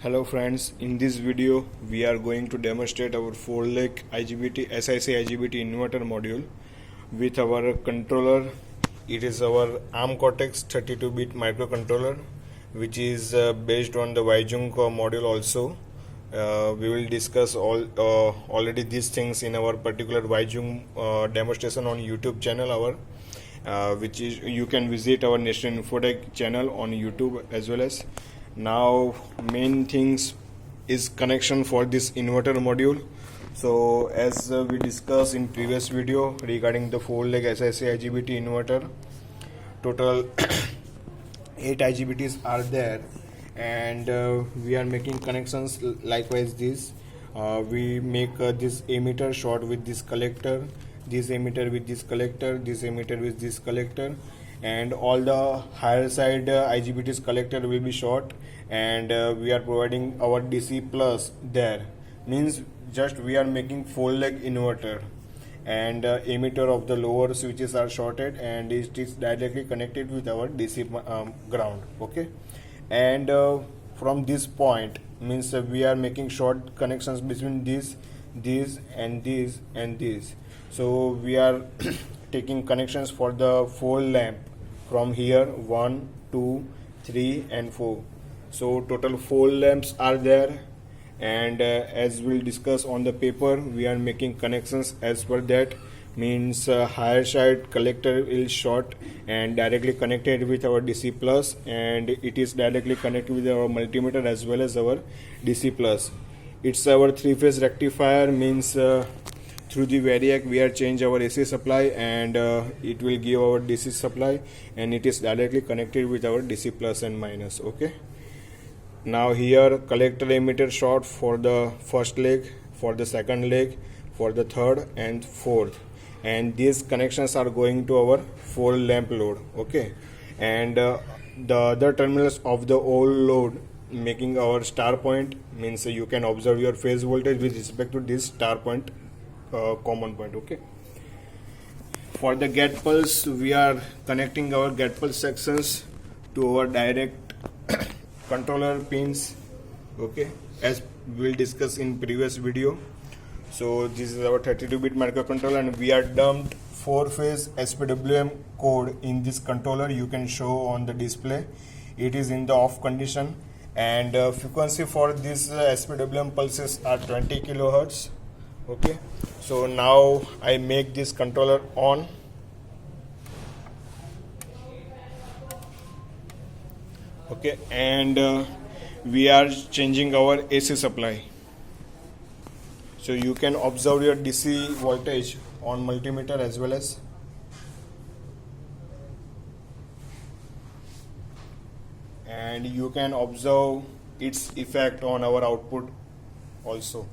Hello friends, in this video we are going to demonstrate our 4-leg IGBT SiC IGBT inverter module with our controller. It is our ARM Cortex 32-bit microcontroller which is based on the Weijung module also. We will discuss already these things in our particular Weijung demonstration on YouTube channel which is you can visit our National-Infotech channel on YouTube as well as. Now main things is connection for this inverter module. So as we discussed in previous video regarding the 4-leg SiC IGBT inverter, total 8 IGBTs are there, and we are making connections likewise this. We make this emitter short with this collector, this emitter with this collector, this emitter with this collector, and all the higher side IGBTs collector will be short, and we are providing our DC plus there. Means just we are making 4-leg inverter, and emitter of the lower switches are shorted and it is directly connected with our DC ground. Okay, and from this point means we are making short connections between these and these and these. So we are taking connections for the 4 lamp from here 1, 2, 3 and 4. So total 4 lamps are there, and as we'll discuss on the paper, we are making connections as per that. Means higher side collector is short and directly connected with our DC plus, and it is directly connected with our multimeter as well as our DC plus. It's our 3-phase rectifier, means through the variac we are change our AC supply, and it will give our DC supply, and it is directly connected with our DC plus and minus. Okay, now here collector emitter short for the first leg, for the second leg, for the third and fourth, and these connections are going to our 4 lamp load. Okay, and the other terminals of the old load making our star point, means you can observe your phase voltage with respect to this star point, common point. Okay, for the get pulse we are connecting our get pulse sections to our direct controller pins. Okay, as we'll discuss in previous video. So this is our 32-bit microcontroller, and we are dumped 4-phase SPWM code in this controller. You can show on the display. It is in the off condition, and frequency for this SPWM pulses are 20 kilohertz. Okay, so now I make this controller on. Okay, and we are changing our AC supply. So you can observe your DC voltage on multimeter as well as, and you can observe its effect on our output also.